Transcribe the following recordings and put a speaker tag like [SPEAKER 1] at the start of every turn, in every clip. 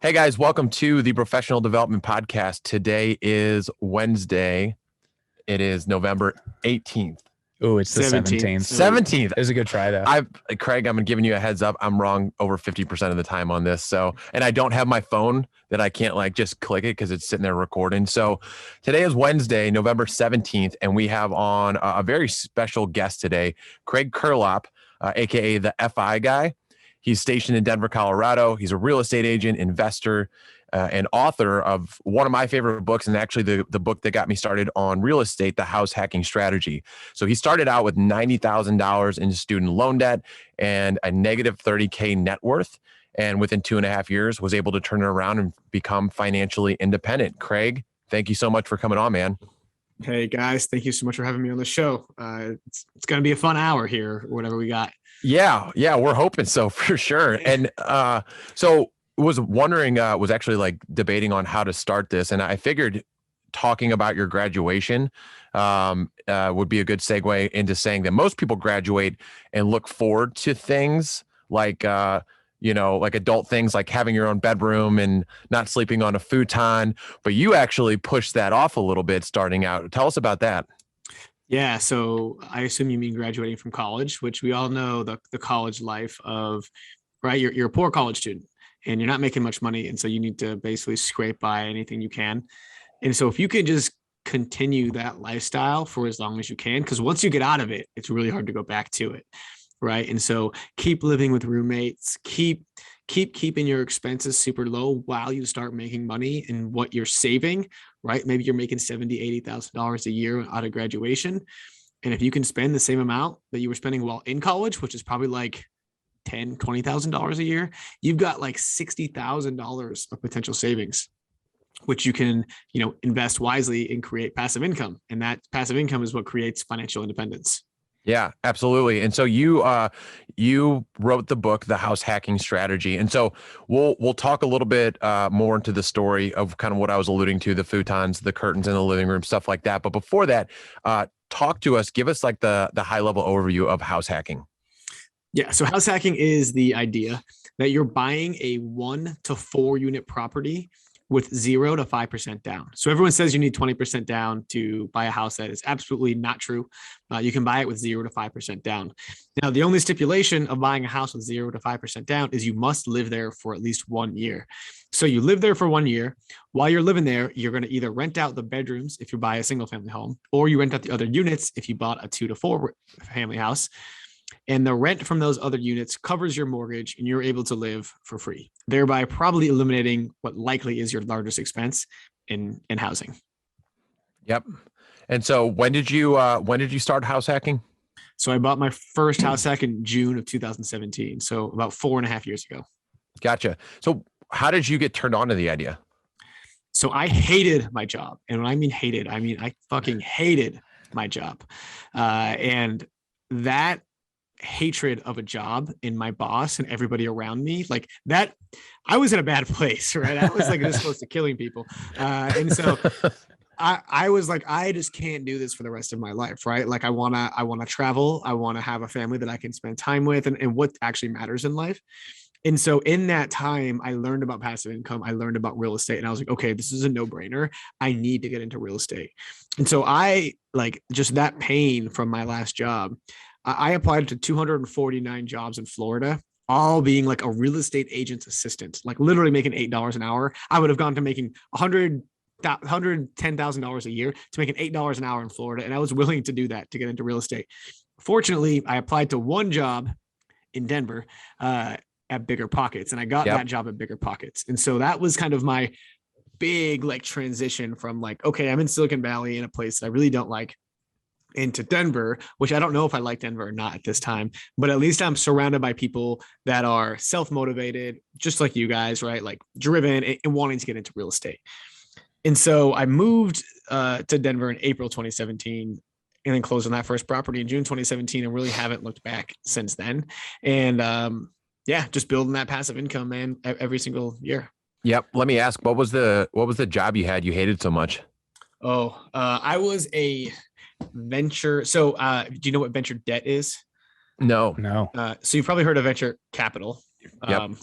[SPEAKER 1] Hey guys, welcome to the Professional Development Podcast. Today is Wednesday. It is November 18th.
[SPEAKER 2] Oh, it's the 17th.
[SPEAKER 1] 17th.
[SPEAKER 2] It was a good try though.
[SPEAKER 1] Craig, I'm giving you a heads up. I'm wrong over 50% of the time on this. And I don't have my phone that I can't just click it because it's sitting there recording. So today is Wednesday, November 17th, and we have on a very special guest today, Craig Curelop, AKA the FI guy. He's stationed in Denver, Colorado. He's a real estate agent, investor, and author of one of my favorite books, and actually the book that got me started on real estate, The House Hacking Strategy. So he started out with $90,000 in student loan debt and a negative $30K net worth. And within 2.5 years, was able to turn it around and become financially independent. Craig, thank you so much for coming on, man.
[SPEAKER 3] Hey guys, thank you so much for having me on the show. It's going to be a fun hour here, whatever we got.
[SPEAKER 1] Yeah, we're hoping so for sure. And so was wondering, was actually debating on how to start this, and I figured talking about your graduation would be a good segue into saying that most people graduate and look forward to things like adult things like having your own bedroom and not sleeping on a futon, but you actually pushed that off a little bit starting out. Tell us about that.
[SPEAKER 3] Yeah, so I assume you mean graduating from college, which we all know the college life of, right? You're a poor college student and you're not making much money. And so you need to basically scrape by anything you can. And so if you can just continue that lifestyle for as long as you can, because once you get out of it, it's really hard to go back to it. Right. And so keep living with roommates, keep keeping your expenses super low while you start making money and what you're saving, right? Maybe you're making $70,000, $80,000 a year out of graduation. And if you can spend the same amount that you were spending while in college, which is probably like $10,000, $20,000 a year, you've got like $60,000 of potential savings, which you can, invest wisely and create passive income. And that passive income is what creates financial independence.
[SPEAKER 1] Yeah, absolutely. And so you wrote the book, The House Hacking Strategy. And so we'll talk a little bit more into the story of kind of what I was alluding to, the futons, the curtains in the living room, stuff like that. But before that, talk to us, give us the high level overview of house hacking.
[SPEAKER 3] Yeah. So house hacking is the idea that you're buying a 1 to 4 unit property with 0 to 5% down. So everyone says you need 20% down to buy a house. That is absolutely not true. You can buy it with 0 to 5% down. Now, the only stipulation of buying a house with 0 to 5% down is you must live there for at least 1 year. So you live there for 1 year. While you're living there, you're going to either rent out the bedrooms if you buy a single family home, or you rent out the other units if you bought a 2 to 4 family house. And the rent from those other units covers your mortgage and you're able to live for free, thereby probably eliminating what likely is your largest expense in housing.
[SPEAKER 1] Yep. And so when did you start house hacking?
[SPEAKER 3] So I bought my first house hack in June of 2017. So about 4.5 years ago.
[SPEAKER 1] Gotcha. So how did you get turned on to the idea?
[SPEAKER 3] So I hated my job. And when I mean hated, I mean, I fucking hated my job. And that hatred of a job in my boss and everybody around me, like that, I was in a bad place, right? I was this close to killing people. And so I was like, I just can't do this for the rest of my life, right? Like I want to travel. I want to have a family that I can spend time with and what actually matters in life. And so in that time, I learned about passive income. I learned about real estate and I was like, okay, this is a no-brainer. I need to get into real estate. And so I just that pain from my last job, I applied to 249 jobs in Florida, all being like a real estate agent's assistant, like literally making $8 an hour. I would have gone to making $110,000 a year to making $8 an hour in Florida. And I was willing to do that to get into real estate. Fortunately, I applied to one job in Denver at Bigger Pockets, and I got that job at Bigger Pockets. And so that was kind of my big transition from okay, I'm in Silicon Valley in a place that I really don't like, into Denver, which I don't know if I like Denver or not at this time, but at least I'm surrounded by people that are self-motivated, just like you guys, right? Like driven and wanting to get into real estate. And so I moved to Denver in April 2017 and then closed on that first property in June 2017 and really haven't looked back since then. And just building that passive income, man, every single year.
[SPEAKER 1] Yep. Let me ask, what was the job you had you hated so much?
[SPEAKER 3] I was a venture. So do you know what venture debt is?
[SPEAKER 1] No.
[SPEAKER 3] So you've probably heard of venture capital.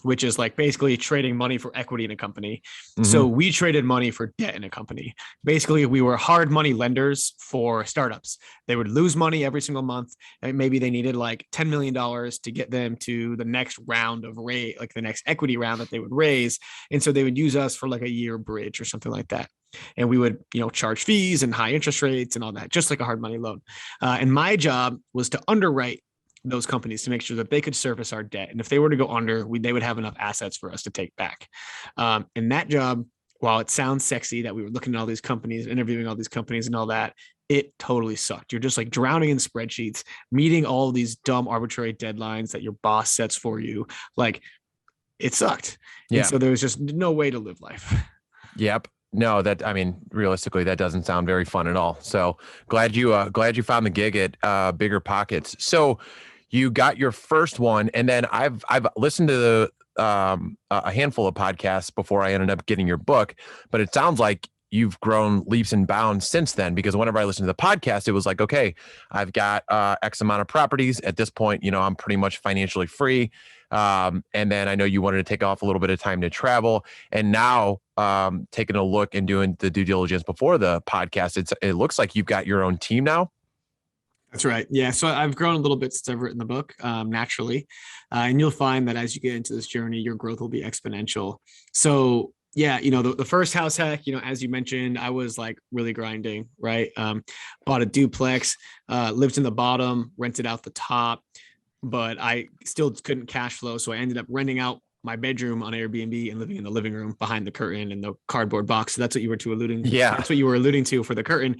[SPEAKER 3] which is like basically trading money for equity in a company.
[SPEAKER 1] Mm-hmm.
[SPEAKER 3] So we traded money for debt in a company. Basically, we were hard money lenders for startups. They would lose money every single month. And maybe they needed like $10 million to get them to the next round of raise, like the next equity round that they would raise. And so they would use us for like a year bridge or something like that. And we would, charge fees and high interest rates and all that, just like a hard money loan. And my job was to underwrite those companies to make sure that they could service our debt. And if they were to go under, they would have enough assets for us to take back. And that job, while it sounds sexy that we were looking at all these companies, interviewing all these companies and all that, it totally sucked. You're just like drowning in spreadsheets, meeting all these dumb arbitrary deadlines that your boss sets for you. Like, it sucked. Yeah. And so there was just no way to live life.
[SPEAKER 1] Yep. No, realistically, that doesn't sound very fun at all. So glad you found the gig at Bigger Pockets. So you got your first one, and then I've listened to a handful of podcasts before I ended up getting your book, but it sounds like you've grown leaps and bounds since then, because whenever I listened to the podcast, it was like, okay, I've got X amount of properties at this point. I'm pretty much financially free. And then I know you wanted to take off a little bit of time to travel, and now taking a look and doing the due diligence before the podcast, it looks like you've got your own team now.
[SPEAKER 3] That's right. Yeah. So I've grown a little bit since I've written the book, naturally. And you'll find that as you get into this journey, your growth will be exponential. So yeah, the first house hack, as you mentioned, I was like really grinding, right? Bought a duplex, lived in the bottom, rented out the top, but I still couldn't cash flow. So I ended up renting out my bedroom on Airbnb and living in the living room behind the curtain and the cardboard box. So that's what you were That's what you were alluding to for the curtain.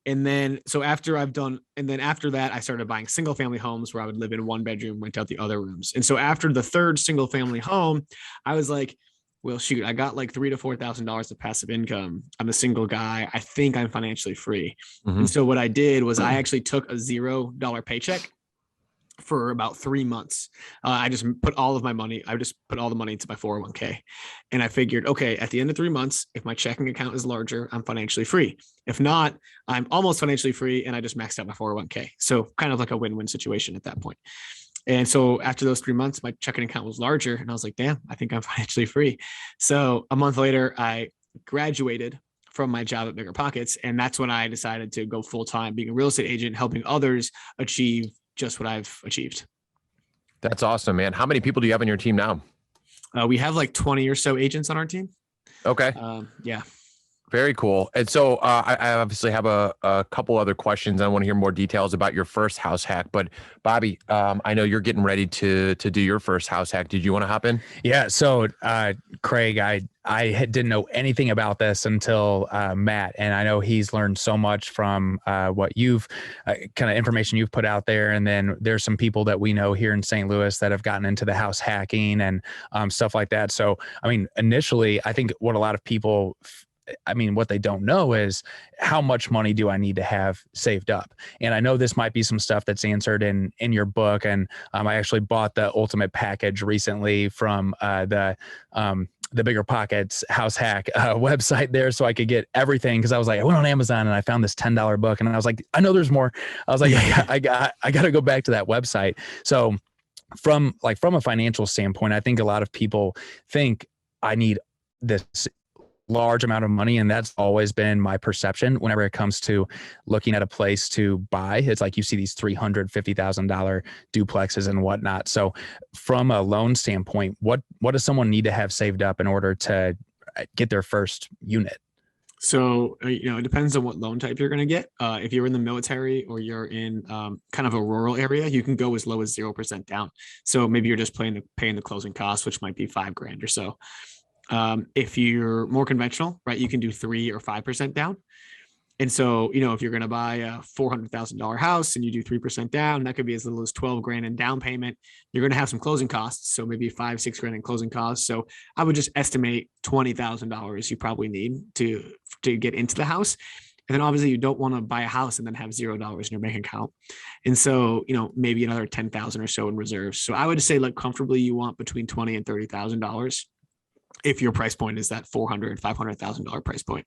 [SPEAKER 3] And then, after that, I started buying single family homes where I would live in one bedroom, rent out the other rooms. And so after the third single family home, I was like, well, shoot, I got like $3,000 to $4,000 of passive income. I'm a single guy. I think I'm financially free. Mm-hmm. And so what I did was I actually took a $0 paycheck for about 3 months. I just put all the money into my 401k. And I figured, okay, at the end of 3 months, if my checking account is larger, I'm financially free. If not, I'm almost financially free, and I just maxed out my 401k. So kind of like a win-win situation at that point. And so after those 3 months, my checking account was larger, and I was like, damn, I think I'm financially free. So a month later, I graduated from my job at Bigger Pockets. And that's when I decided to go full-time, being a real estate agent, helping others achieve just what I've achieved.
[SPEAKER 1] That's awesome, man. How many people do you have on your team now?
[SPEAKER 3] We have like 20 or so agents on our team.
[SPEAKER 1] Okay.
[SPEAKER 3] Yeah.
[SPEAKER 1] Very cool. And so I obviously have a couple other questions. I want to hear more details about your first house hack. But Bobby, I know you're getting ready to do your first house hack. Did you want to hop in?
[SPEAKER 2] Yeah. So Craig, I didn't know anything about this until Matt, and I know he's learned so much from what you've kind of information you've put out there. And then there's some people that we know here in St. Louis that have gotten into the house hacking and stuff like that. So, initially, I think what a lot of people what they don't know is how much money do I need to have saved up? And I know this might be some stuff that's answered in your book. And I actually bought the ultimate package recently from the Bigger Pockets house hack website there, so I could get everything. Cause I was like, I went on Amazon and I found this $10 book, and I was like, I know there's more. I was like, I got to go back to that website. So from a financial standpoint, I think a lot of people think I need this large amount of money. And that's always been my perception whenever it comes to looking at a place to buy. It's like you see these $350,000 duplexes and whatnot. So from a loan standpoint, what does someone need to have saved up in order to get their first unit?
[SPEAKER 3] So, it depends on what loan type you're going to get. If you're in the military or you're in kind of a rural area, you can go as low as 0% down. So maybe you're just paying the closing costs, which might be $5,000 or so. If you're more conventional, right, you can do 3 or 5% down. And so, if you're going to buy a $400,000 house and you do 3% down, that could be as little as $12,000 in down payment. You're going to have some closing costs. So maybe $5,000-6,000 in closing costs. So I would just estimate $20,000 you probably need to get into the house. And then obviously you don't want to buy a house and then have $0 in your bank account. And so, maybe another $10,000 or so in reserves. So I would say comfortably you want between $20,000 and $30,000. If your price point is that $400,000, $500,000 price point.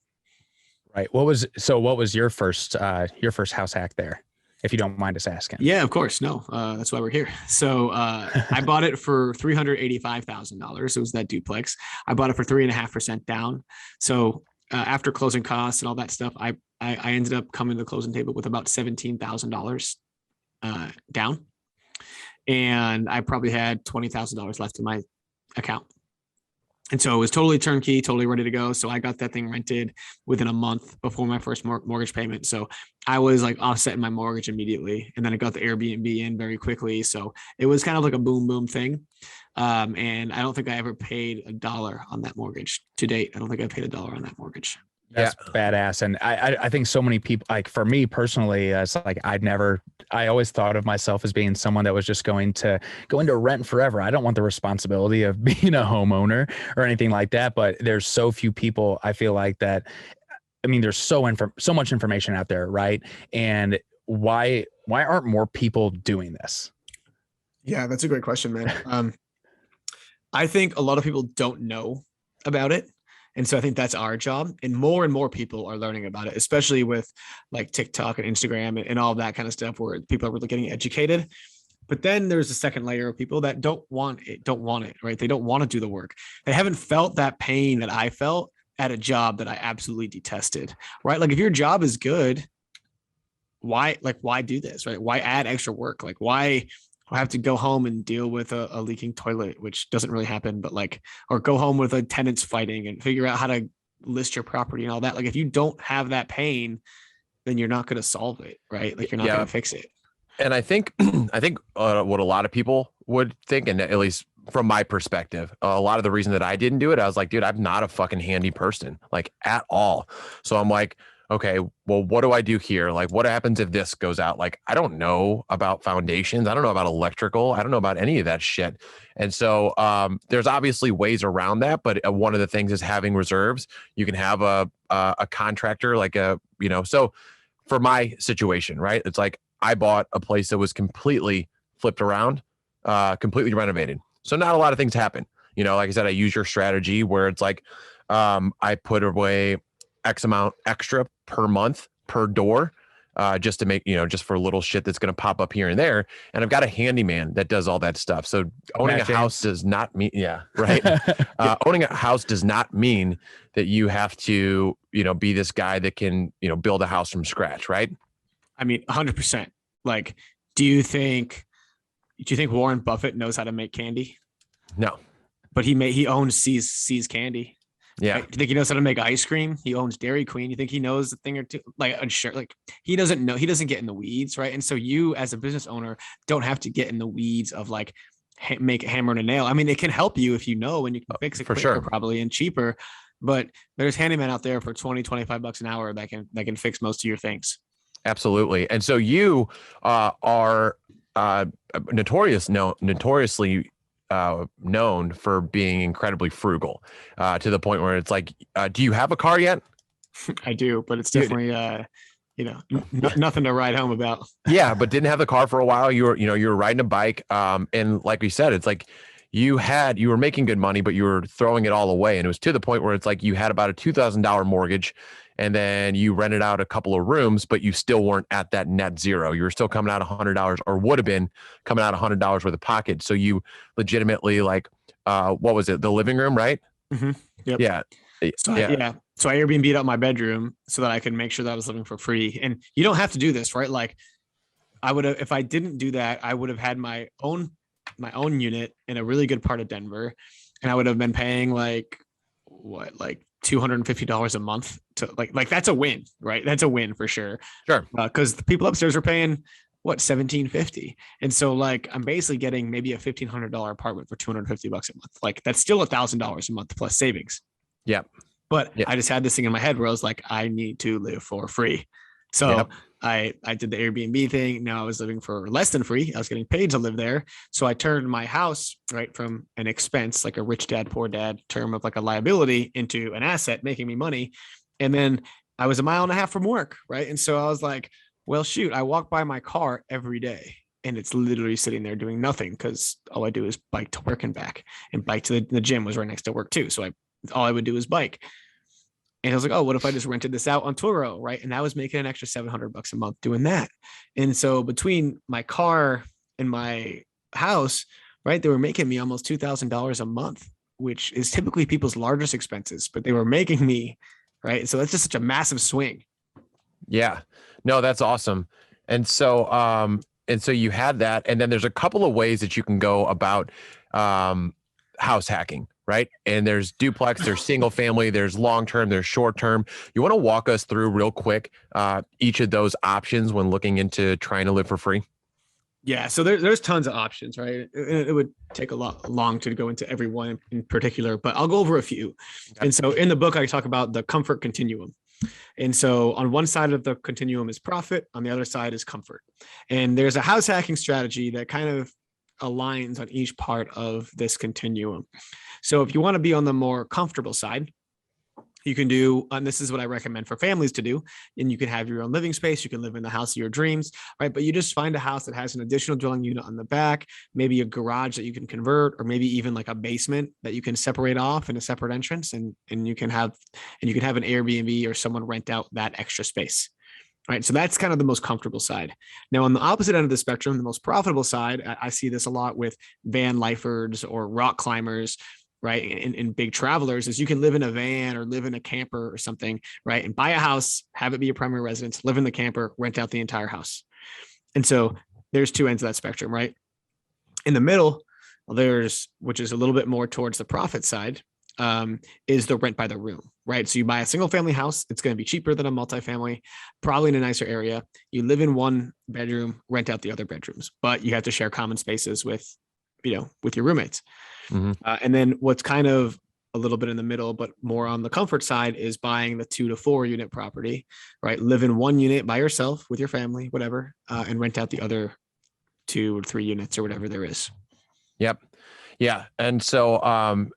[SPEAKER 2] Right. What was your first house hack there? if you don't mind us asking.
[SPEAKER 3] Yeah, of course. No, that's why we're here. So I bought it for $385,000. It was that duplex. I bought it for 3.5% down. So after closing costs and all that stuff, I ended up coming to the closing table with about $17,000 down, and I probably had $20,000 left in my account. And so it was totally turnkey, totally ready to go. So I got that thing rented within a month before my first mortgage payment. So I was like offsetting my mortgage immediately. And then I got the Airbnb in very quickly. So it was kind of like a boom, boom thing. And I don't think I ever paid $1 on that mortgage to date. I don't think I paid $1 on that mortgage.
[SPEAKER 2] That's badass. And I think so many people, like for me personally, it's like I always thought of myself as being someone that was just going to rent forever. I don't want the responsibility of being a homeowner or anything like that. But there's so few people, I feel like, that, I mean, there's so much information out there, right? And why aren't more people doing this?
[SPEAKER 3] Yeah, that's a great question, man. I think a lot of people don't know about it. And so I think that's our job. And more people are learning about it, especially with like TikTok and Instagram and all of that kind of stuff where people are really getting educated. But then there's a second layer of people that don't want it, right? They don't want to do the work. They haven't felt that pain that I felt at a job that I absolutely detested, right? Like if your job is good, why do this, right? Why add extra work? Like why have to go home and deal with a leaking toilet, which doesn't really happen, but like, or go home with tenants fighting and figure out how to list your property and all that. Like if you don't have that pain, then you're not going to solve it, right? Like you're not going to fix it.
[SPEAKER 1] And I think what a lot of people would think, and at least from my perspective, a lot of the reason that I didn't do it, I was like, dude, I'm not a fucking handy person, like at all. So I'm like, okay, well, what do I do here? Like, what happens if this goes out? Like, I don't know about foundations. I don't know about electrical. I don't know about any of that shit. And so there's obviously ways around that. But one of the things is having reserves. You can have a contractor, like so for my situation, right? It's like I bought a place that was completely flipped around, completely renovated. So not a lot of things happen. Like I said, I use your strategy where it's like I put away X amount extra per month per door, just to make, just for little shit that's going to pop up here and there. And I've got a handyman that does all that stuff. So owning a house does not mean, right. Owning a house does not mean that you have to, be this guy that can, build a house from scratch. Right.
[SPEAKER 3] I mean, 100%. Like, do you think Warren Buffett knows how to make candy?
[SPEAKER 1] No,
[SPEAKER 3] but he owns C's Candy.
[SPEAKER 1] Yeah.
[SPEAKER 3] Right? Do you think he knows how to make ice cream? He owns Dairy Queen. You think he knows a thing or two? Like, unsure. Like he doesn't know. He doesn't get in the weeds, right? And so you, as a business owner, don't have to get in the weeds of like make a hammer and a nail. I mean, it can help you if you know, and you can fix it
[SPEAKER 1] for
[SPEAKER 3] quicker,
[SPEAKER 1] sure,
[SPEAKER 3] probably, and cheaper. But there's handyman out there for $20-$25 an hour that can fix most of your things.
[SPEAKER 1] Absolutely. And so you are notoriously known for being incredibly frugal, to the point where it's like, do you have a car yet?
[SPEAKER 3] I do, but it's definitely nothing to ride home about.
[SPEAKER 1] Yeah, but didn't have the car for a while. You were riding a bike, and like we said, it's like you were making good money, but you were throwing it all away, and it was to the point where it's like you had about a $2,000 mortgage, and then you rented out a couple of rooms, but you still weren't at that net zero. You were still coming out $100, or would have been coming out $100 worth of pocket. So you legitimately, like, what was it? The living room, right?
[SPEAKER 3] Mm-hmm. Yep.
[SPEAKER 1] Yeah.
[SPEAKER 3] So I Airbnb'd out my bedroom so that I could make sure that I was living for free. And you don't have to do this, right? Like I would have, if I didn't do that, I would have had my own unit in a really good part of Denver. And I would have been paying like $250 a month to like that's a win, right? That's a win for sure.
[SPEAKER 1] Sure.
[SPEAKER 3] Because the people upstairs are paying $1,750, and so like I'm basically getting maybe a $1,500 apartment for $250 a month. Like that's still $1,000 a month plus savings.
[SPEAKER 1] Yeah.
[SPEAKER 3] But I just had this thing in my head where I was like, I need to live for free. So I did the Airbnb thing. Now I was living for less than free. I was getting paid to live there. So I turned my house, right, from an expense, like a rich dad, poor dad term of like a liability, into an asset, making me money. And then I was 1.5 miles from work, right? And so I was like, well, shoot, I walk by my car every day and it's literally sitting there doing nothing because all I do is bike to work and back, and bike to the gym was right next to work too. So all I would do is bike. And I was like, oh, what if I just rented this out on Turo, right? And I was making an extra $700 a month doing that. And so between my car and my house, right, they were making me almost $2,000 a month, which is typically people's largest expenses, but they were making me, right? So that's just such a massive swing.
[SPEAKER 1] Yeah. No, that's awesome. And so you had that, and then there's a couple of ways that you can go about house hacking, right? And there's duplex, there's single family, there's long term, there's short term. You want to walk us through real quick each of those options when looking into trying to live for free?
[SPEAKER 3] Yeah, so there's tons of options, right? It would take a lot long to go into every one in particular, but I'll go over a few.
[SPEAKER 1] Okay.
[SPEAKER 3] And so in the book, I talk about the comfort continuum. And so on one side of the continuum is profit, on the other side is comfort. And there's a house hacking strategy that kind of aligns on each part of this continuum. So if you want to be on the more comfortable side, you can do, and this is what I recommend for families to do, and you can have your own living space. You can live in the house of your dreams, right? But you just find a house that has an additional dwelling unit on the back, maybe a garage that you can convert, or maybe even like a basement that you can separate off in a separate entrance, and you can have an Airbnb or someone rent out that extra space. Right. So that's kind of the most comfortable side. Now, on the opposite end of the spectrum, the most profitable side, I see this a lot with van lifers or rock climbers, right? And big travelers, is you can live in a van or live in a camper or something, right? And buy a house, have it be your primary residence, live in the camper, rent out the entire house. And so there's two ends of that spectrum, right? In the middle, which is a little bit more towards the profit side, is the rent by the room, right? So you buy a single family house, it's going to be cheaper than a multifamily, probably in a nicer area. You live in one bedroom, rent out the other bedrooms, but you have to share common spaces with your roommates.
[SPEAKER 1] Mm-hmm.
[SPEAKER 3] And then what's kind of a little bit in the middle, but more on the comfort side, is buying the 2 to 4 unit property, right? Live in one unit by yourself with your family, whatever, and rent out the other 2 or 3 units or whatever there is.
[SPEAKER 1] Yep. Yeah. And so I've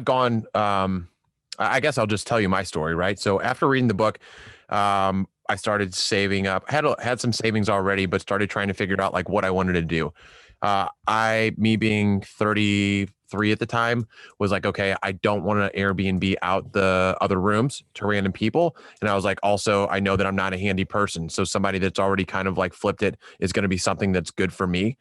[SPEAKER 1] gone, I guess I'll just tell you my story, right? So after reading the book, I started saving up, had some savings already, but started trying to figure out like what I wanted to do. Me being 33 at the time, was like, okay, I don't want to Airbnb out the other rooms to random people. And I was like, also, I know that I'm not a handy person. So somebody that's already kind of like flipped it is going to be something that's good for me.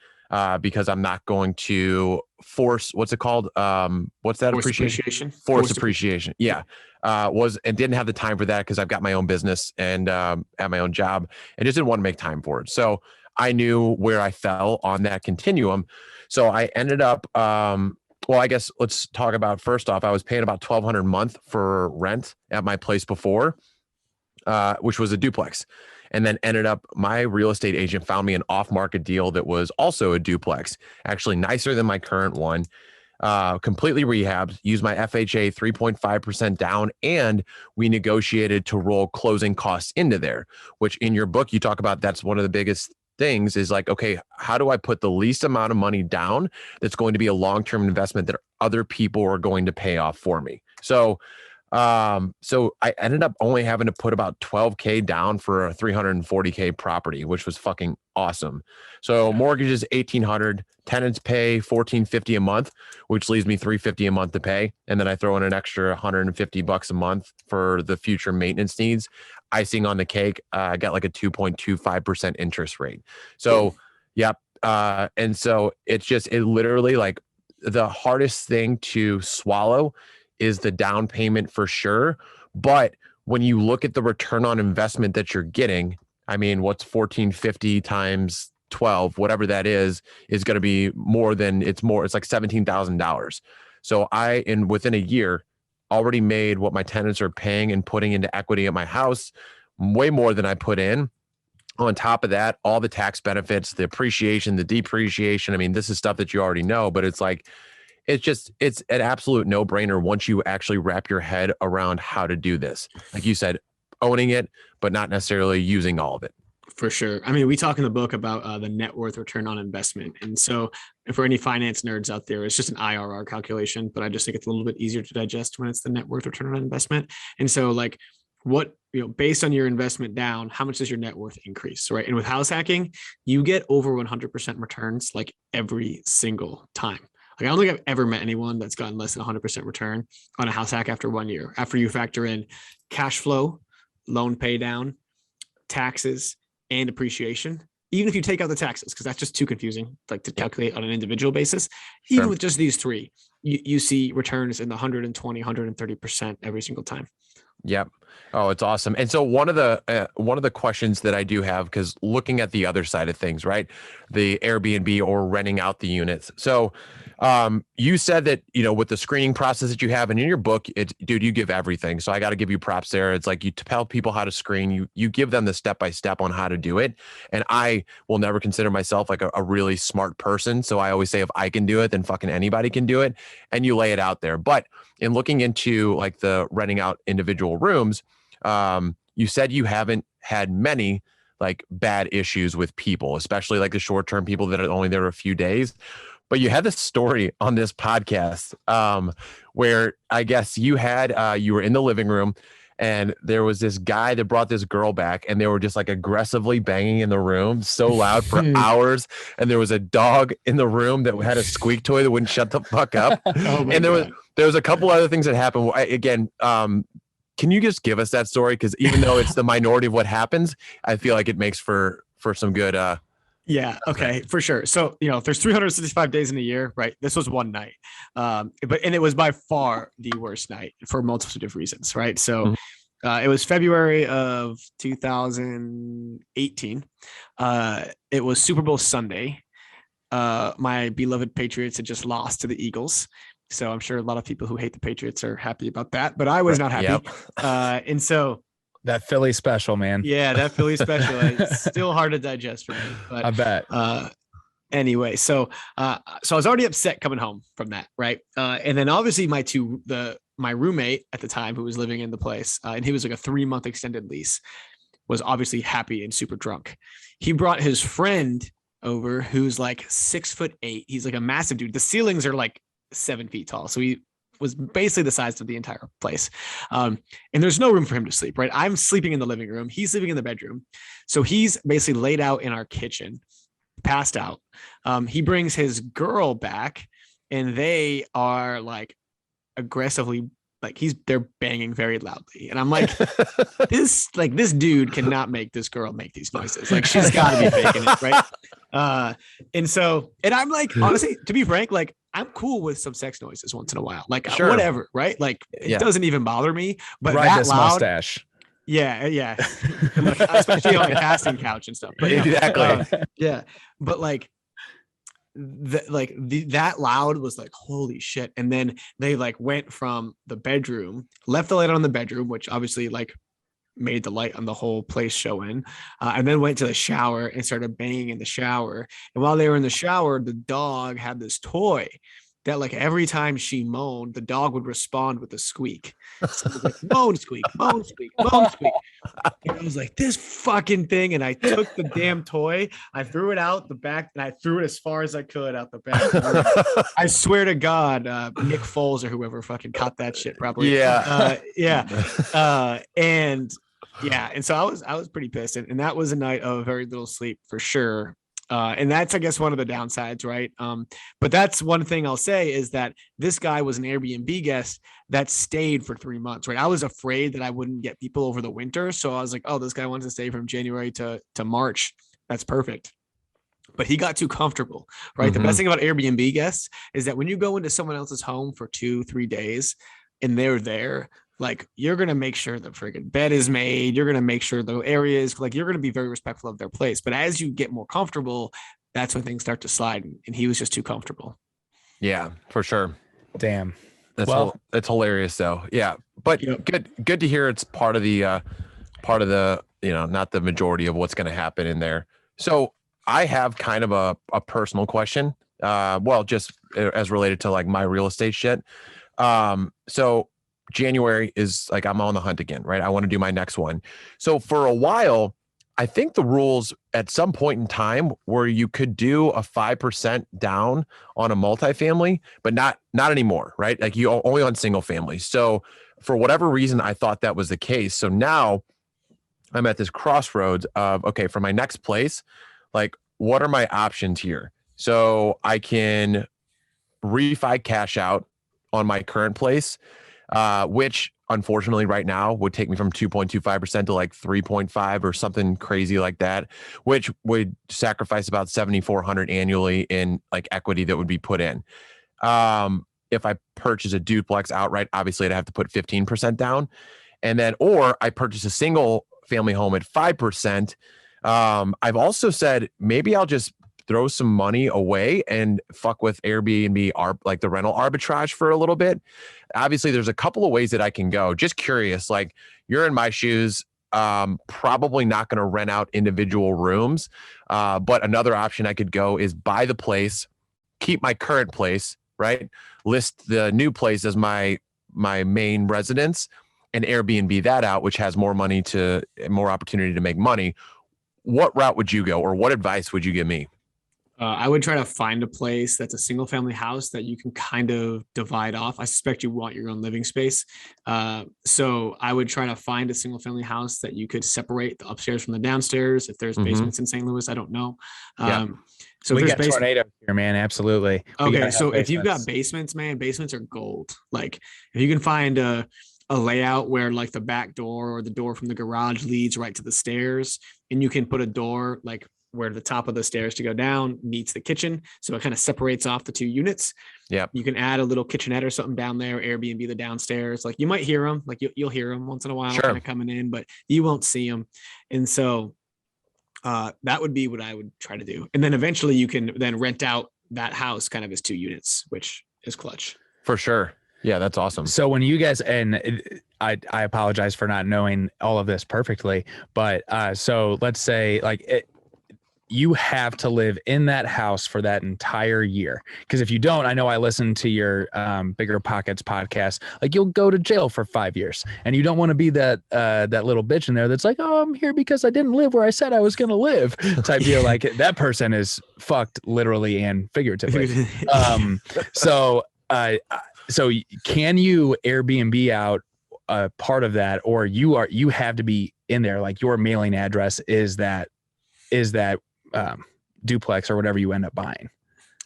[SPEAKER 1] Because I'm not going to force, what's it called? What's that?
[SPEAKER 3] Forced
[SPEAKER 1] appreciation? Forced appreciation. Yeah. And didn't have the time for that because I've got my own business and at my own job, and just didn't want to make time for it. So I knew where I fell on that continuum. So I ended up, well, I guess let's talk about, first off, I was paying about $1,200 a month for rent at my place before, which was a duplex. And then ended up, my real estate agent found me an off-market deal that was also a duplex, actually nicer than my current one, completely rehabbed, used my FHA 3.5% down, and we negotiated to roll closing costs into there, which in your book, you talk about that's one of the biggest things is like, okay, how do I put the least amount of money down that's going to be a long-term investment that other people are going to pay off for me? So I ended up only having to put about $12K down for a $340K property, which was fucking awesome. So mortgage is $1,800, tenants pay $1,450 a month, which leaves me $350 a month to pay. And then I throw in an extra $150 a month for the future maintenance needs. Icing on the cake, I got like a 2.25% interest rate. So, yep. And so it literally, like, the hardest thing to swallow is the down payment for sure. But when you look at the return on investment that you're getting, I mean, what's 1,450 times 12, whatever that is going to be it's like $17,000. So within a year, already made what my tenants are paying and putting into equity at my house, way more than I put in. On top of that, all the tax benefits, the appreciation, the depreciation. I mean, this is stuff that you already know, but it's like, it's an absolute no-brainer once you actually wrap your head around how to do this. Like you said, owning it, but not necessarily using all of it.
[SPEAKER 3] For sure. I mean, we talk in the book about the net worth return on investment. And so for any finance nerds out there, it's just an IRR calculation, but I just think it's a little bit easier to digest when it's the net worth return on investment. And so like based on your investment down, how much does your net worth increase, right? And with house hacking, you get over 100% returns like every single time. Like I don't think I've ever met anyone that's gotten less than 100% return on a house hack after 1 year, after you factor in cash flow, loan pay down, taxes, and appreciation. Even if you take out the taxes, because that's just too confusing, like to calculate on an individual basis, even with just these three, you see returns in the 120, 130% every single time.
[SPEAKER 1] Yep. Oh, it's awesome. And so one of the questions that I do have, because looking at the other side of things, right, the Airbnb or renting out the units. So you said that, with the screening process that you have, and in your book, dude, you give everything. So I got to give you props there. It's like you tell people how to screen, you give them the step-by-step on how to do it. And I will never consider myself like a really smart person. So I always say, if I can do it, then fucking anybody can do it. And you lay it out there. But in looking into like the renting out individual rooms, you said you haven't had many like bad issues with people, especially like the short-term people that are only there a few days. But you had this story on this podcast where I guess you were in the living room and there was this guy that brought this girl back and they were just like aggressively banging in the room so loud for hours. And there was a dog in the room that had a squeak toy that wouldn't shut the fuck up. And there was a couple other things that happened. Again, can you just give us that story? Because even though it's the minority of what happens, I feel like it makes for some good
[SPEAKER 3] yeah. Okay. For sure. So, if there's 365 days in a year, right? This was one night. And it was by far the worst night for a multitude of reasons, right? So it was February of 2018. It was Super Bowl Sunday. My beloved Patriots had just lost to the Eagles. So I'm sure a lot of people who hate the Patriots are happy about that, but I was not happy. Yep. And so
[SPEAKER 2] that Philly special, man.
[SPEAKER 3] Yeah, that Philly special. It's still hard to digest for me. But
[SPEAKER 2] I bet.
[SPEAKER 3] Anyway, so I was already upset coming home from that, right? And then obviously my roommate at the time who was living in the place, and he was like a 3-month extended lease, was obviously happy and super drunk. He brought his friend over who's like 6'8". He's like a massive dude. The ceilings are like 7 feet tall. So he was basically the size of the entire place. And there's no room for him to sleep, right? I'm sleeping in the living room. He's sleeping in the bedroom. So he's basically laid out in our kitchen, passed out. He brings his girl back and they are like aggressively, like they're banging very loudly. And I'm like, this dude cannot make this girl make these noises. Like she's got to be faking it, right? And I'm like, honestly, to be frank, like I'm cool with some sex noises once in a while, like sure. Whatever, right? Like it doesn't even bother me. But
[SPEAKER 2] ride
[SPEAKER 3] that
[SPEAKER 2] this
[SPEAKER 3] loud,
[SPEAKER 2] mustache.
[SPEAKER 3] Yeah. Like, especially on a casting couch and stuff. But
[SPEAKER 1] exactly.
[SPEAKER 3] Yeah, but like that loud was like holy shit. And then they like went from the bedroom, left the light on in the bedroom, which obviously like made the light on the whole place show in, and then went to the shower and started banging in the shower. And while they were in the shower, the dog had this toy that like every time she moaned, the dog would respond with a squeak. So it was like moan, squeak, moan, squeak, moan, squeak. And I was like, this fucking thing. And I took the damn toy, I threw it out the back, and I threw it as far as I could out the back. I swear to God, Nick Foles or whoever fucking caught that shit probably.
[SPEAKER 1] Yeah.
[SPEAKER 3] And so I was pretty pissed. And that was a night of very little sleep for sure. And that's, I guess, one of the downsides, right? But that's one thing I'll say is that this guy was an Airbnb guest that stayed for 3 months, right? I was afraid that I wouldn't get people over the winter. So I was like, oh, this guy wants to stay from January to March. That's perfect. But he got too comfortable, right? Mm-hmm. The best thing about Airbnb guests is that when you go into someone else's home for 2-3 days and they're there, like you're going to make sure the friggin' bed is made. You're going to make sure the areas, like you're going to be very respectful of their place. But as you get more comfortable, that's when things start to slide. And he was just too comfortable.
[SPEAKER 1] Yeah, for sure.
[SPEAKER 2] Damn.
[SPEAKER 1] That's hilarious though. Yeah. But good to hear it's part of the, not the majority of what's going to happen in there. So I have kind of a personal question. Just as related to like my real estate shit. So January is like, I'm on the hunt again, right? I want to do my next one. So for a while, I think the rules at some point in time where you could do a 5% down on a multifamily, but not anymore, right? Like you only on single family. So for whatever reason, I thought that was the case. So now I'm at this crossroads of, okay, for my next place, like what are my options here? So I can refi cash out on my current place, which unfortunately right now would take me from 2.25% to like 3.5 or something crazy like that, which would sacrifice about 7,400 annually in like equity that would be put in. If I purchase a duplex outright, obviously I'd have to put 15% down. And then, or I purchase a single family home at 5%. I've also said maybe I'll just throw some money away and fuck with Airbnb, like the rental arbitrage for a little bit. Obviously, there's a couple of ways that I can go. Just curious, like you're in my shoes, probably not going to rent out individual rooms. But another option I could go is buy the place, keep my current place, right? List the new place as my main residence and Airbnb that out, which has more opportunity to make money. What route would you go, or what advice would you give me?
[SPEAKER 3] I would try to find a place that's a single family house that you can kind of divide off. I suspect you want your own living space. So I would try to find a single family house that you could separate the upstairs from the downstairs. If there's basements in St. Louis, I don't know.
[SPEAKER 2] So we got tornadoes here, man. Absolutely.
[SPEAKER 3] Okay. So if you've got basements, man, basements are gold. Like if you can find a layout where like the back door or the door from the garage leads right to the stairs, and you can put a door like where the top of the stairs to go down meets the kitchen. So it kind of separates off the two units.
[SPEAKER 1] Yeah.
[SPEAKER 3] You can add a little kitchenette or something down there, Airbnb the downstairs. Like you might hear them, like you'll hear them once in a while kind of coming in, but you won't see them. And so that would be what I would try to do. And then eventually you can then rent out that house kind of as 2 units, which is clutch.
[SPEAKER 1] For sure. Yeah, that's awesome.
[SPEAKER 2] So when you guys, and I apologize for not knowing all of this perfectly, but so let's say like you have to live in that house for that entire year. Because if you don't, I know I listened to your Bigger Pockets podcast, like you'll go to jail for 5 years, and you don't want to be that little bitch in there that's like, oh, I'm here because I didn't live where I said I was going to live type deal. Like that person is fucked literally and figuratively. So can you Airbnb out a part of that, or you have to be in there, like your mailing address is that duplex or whatever you end up buying?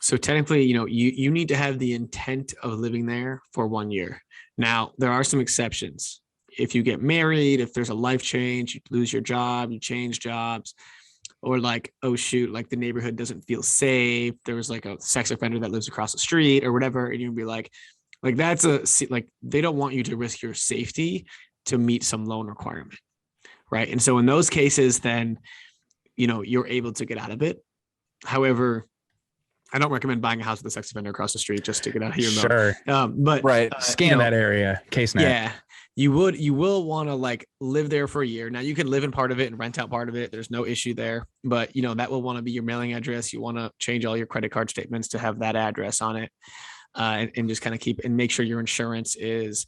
[SPEAKER 3] So technically, you need to have the intent of living there for 1 year. Now, there are some exceptions. If you get married, if there's a life change, you lose your job, you change jobs, or like, oh shoot, like the neighborhood doesn't feel safe. There was like a sex offender that lives across the street or whatever. And you'd be like that's like, they don't want you to risk your safety to meet some loan requirement. Right. And so in those cases, then, you're able to get out of it. However, I don't recommend buying a house with a sex offender across the street just to get out of your loan. But
[SPEAKER 1] right.
[SPEAKER 2] Scan that area. Case net.
[SPEAKER 3] Yeah. You will want to like live there for a year. Now you can live in part of it and rent out part of it. There's no issue there, but that will want to be your mailing address. You want to change all your credit card statements to have that address on it. And just kind of keep and make sure your insurance is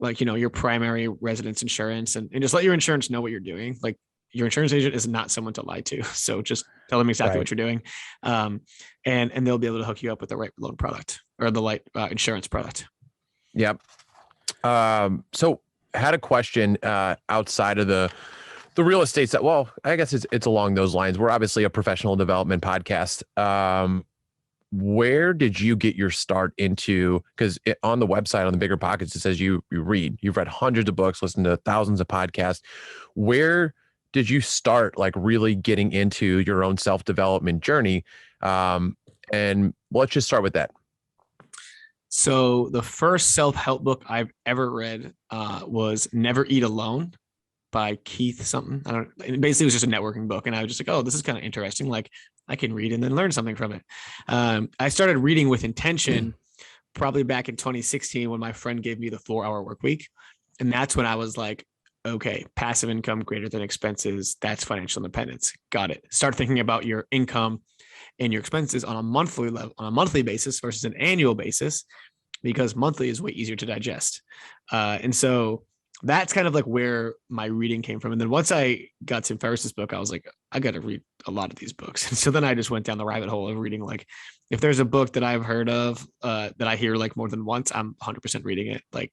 [SPEAKER 3] like, your primary residence insurance, and just let your insurance know what you're doing. Like your insurance agent is not someone to lie to. So just tell them exactly what you're doing. And they'll be able to hook you up with the right loan product or the right insurance product.
[SPEAKER 1] Yep. So had a question outside of the real estate side. Well, I guess it's along those lines. We're obviously a professional development podcast. Where did you get your start into? Because on the website, on the Bigger Pockets, it says you've read hundreds of books, listened to thousands of podcasts. Where did you start like really getting into your own self-development journey? And let's just start with that.
[SPEAKER 3] So the first self-help book I've ever read was Never Eat Alone by Keith something. It basically was just a networking book. And I was just like, oh, this is kind of interesting. Like I can read and then learn something from it. I started reading with intention probably back in 2016 when my friend gave me the 4-hour work week. And that's when I was like, okay, passive income greater than expenses. That's financial independence. Got it. Start thinking about your income and your expenses on a monthly basis versus an annual basis, because monthly is way easier to digest. And so that's kind of like where my reading came from. And then once I got Tim Ferriss's book, I was like, I got to read a lot of these books. And so then I just went down the rabbit hole of reading. Like if there's a book that I've heard of that I hear like more than once, I'm 100% reading it. Like,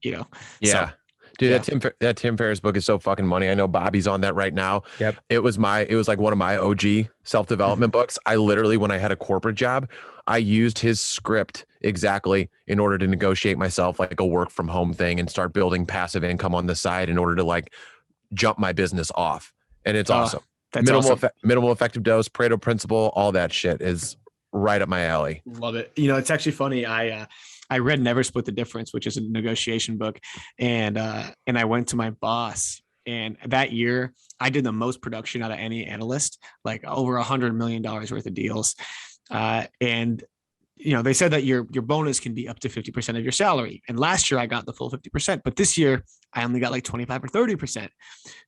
[SPEAKER 1] Yeah.
[SPEAKER 3] So,
[SPEAKER 1] dude, that Tim Ferriss book is so fucking money. I know Bobby's on that right now.
[SPEAKER 2] Yep.
[SPEAKER 1] It was like one of my OG self-development books. I literally, when I had a corporate job, I used his script exactly in order to negotiate myself like a work from home thing and start building passive income on the side in order to like jump my business off. And it's awesome.
[SPEAKER 3] That's awesome.
[SPEAKER 1] Minimal effective dose, Pareto principle, all that shit is right up my alley.
[SPEAKER 3] Love it. You know, it's actually funny. I read Never Split the Difference, which is a negotiation book, and I went to my boss, and that year I did the most production out of any analyst, like over $100 million worth of deals, and you know, they said that your bonus can be up to 50% of your salary. And last year I got the full 50%, but this year I only got like 25 or 30%.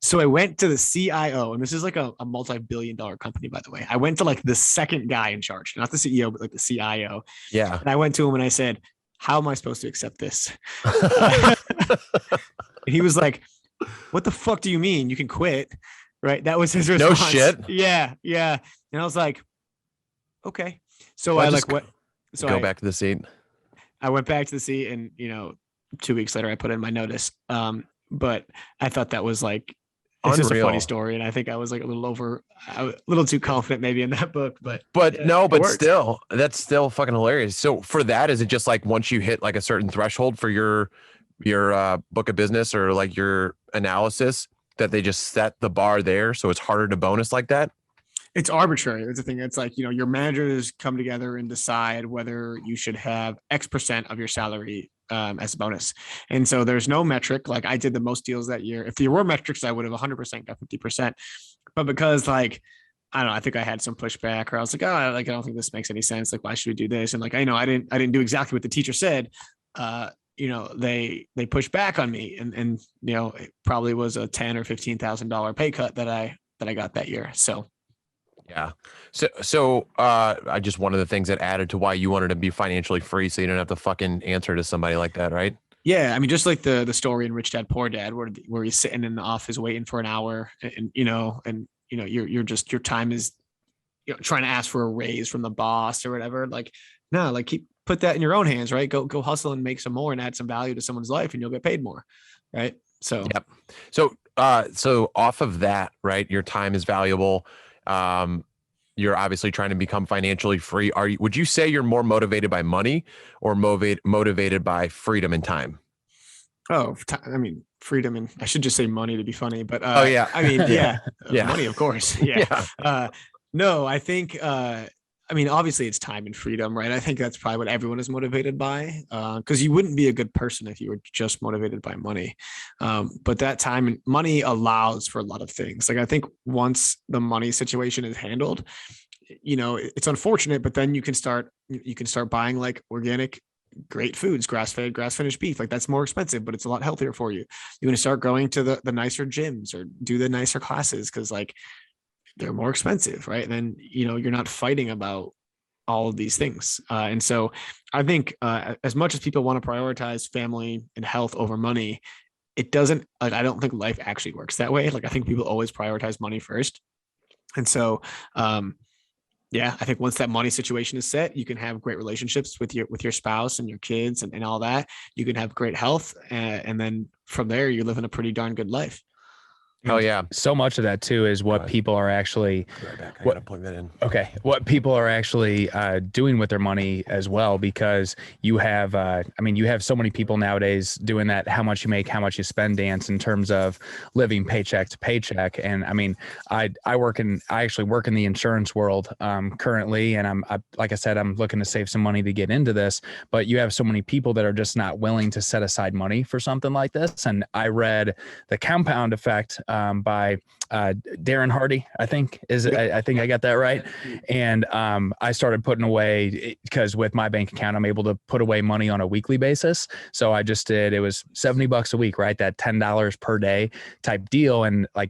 [SPEAKER 3] So I went to the CIO, and this is like a multi-billion-dollar company, by the way. I went to like the second guy in charge, not the CEO, but like the CIO.
[SPEAKER 1] Yeah.
[SPEAKER 3] And I went to him and I said, how am I supposed to accept this? And he was like, what the fuck do you mean? You can quit. Right. That was his response.
[SPEAKER 1] No shit.
[SPEAKER 3] Yeah. Yeah. And I was like, okay. So I like what? So
[SPEAKER 1] go back to the seat.
[SPEAKER 3] I went back to the seat, and, you know, 2 weeks later I put in my notice. But I thought that was like, it's just a funny story. And I think I was like a little too confident maybe in that book, but
[SPEAKER 1] yeah, no, but still, that's still fucking hilarious. So for that, is it just like once you hit like a certain threshold for your book of business or like your analysis that they just set the bar there? So it's harder to bonus like that?
[SPEAKER 3] It's arbitrary. That's the thing. It's like, you know, your managers come together and decide whether you should have X% of your salary as a bonus. And so there's no metric. Like I did the most deals that year. If there were metrics, I would have 100% got 50%. But because like, I don't know, I think I had some pushback, or I was like, I don't think this makes any sense. Like, why should we do this? And like, I know I didn't do exactly what the teacher said. You know, they pushed back on me, and you know, it probably was a $10,000 or $15,000 pay cut that I got that year. So.
[SPEAKER 1] Yeah. So I just, one of the things that added to why you wanted to be financially free, so you don't have to fucking answer to somebody like that, right?
[SPEAKER 3] Yeah. I mean, just like the story in Rich Dad, Poor Dad, where he's sitting in the office waiting for an hour, and your time is, you know, trying to ask for a raise from the boss or whatever. Like, no, like put that in your own hands, right? Go hustle and make some more and add some value to someone's life, and you'll get paid more. Right. So,
[SPEAKER 1] yep. So off of that, right, your time is valuable. You're obviously trying to become financially free. Would you say you're more motivated by money or motivated by freedom and time?
[SPEAKER 3] Oh, I mean, freedom, and I should just say money to be funny, but
[SPEAKER 1] oh yeah,
[SPEAKER 3] I mean, yeah,
[SPEAKER 1] yeah,
[SPEAKER 3] money, of course. Yeah. No, I think, I mean, obviously it's time and freedom, right? I think that's probably what everyone is motivated by, because you wouldn't be a good person if you were just motivated by money. But that time and money allows for a lot of things. Like, I think once the money situation is handled, you know, it's unfortunate, but then you can start buying like organic, great foods, grass-fed, grass-finished beef. Like, that's more expensive, but it's a lot healthier for you. You're going to start going to the nicer gyms or do the nicer classes, because like, they're more expensive, right? And then, you know, you're not fighting about all of these things. And so I think as much as people want to prioritize family and health over money, it doesn't, like, I don't think life actually works that way. Like, I think people always prioritize money first. And so, yeah, I think once that money situation is set, you can have great relationships with your spouse and your kids and all that. You can have great health. And then from there, you're living a pretty darn good life.
[SPEAKER 1] Oh yeah.
[SPEAKER 2] So much of that too is what people are actually,
[SPEAKER 1] I gotta plug that in.
[SPEAKER 2] Okay. What people are actually doing with their money as well, because you have, you have so many people nowadays doing that, how much you make, how much you spend dance in terms of living paycheck to paycheck. And I mean, I actually work in the insurance world currently. And like I said, I'm looking to save some money to get into this, but you have so many people that are just not willing to set aside money for something like this. And I read The Compound Effect by Darren Hardy, I think I think I got that right. And I started putting away, because with my bank account, I'm able to put away money on a weekly basis. So I just did, it was $70 a week, right? That $10 per day type deal. And like,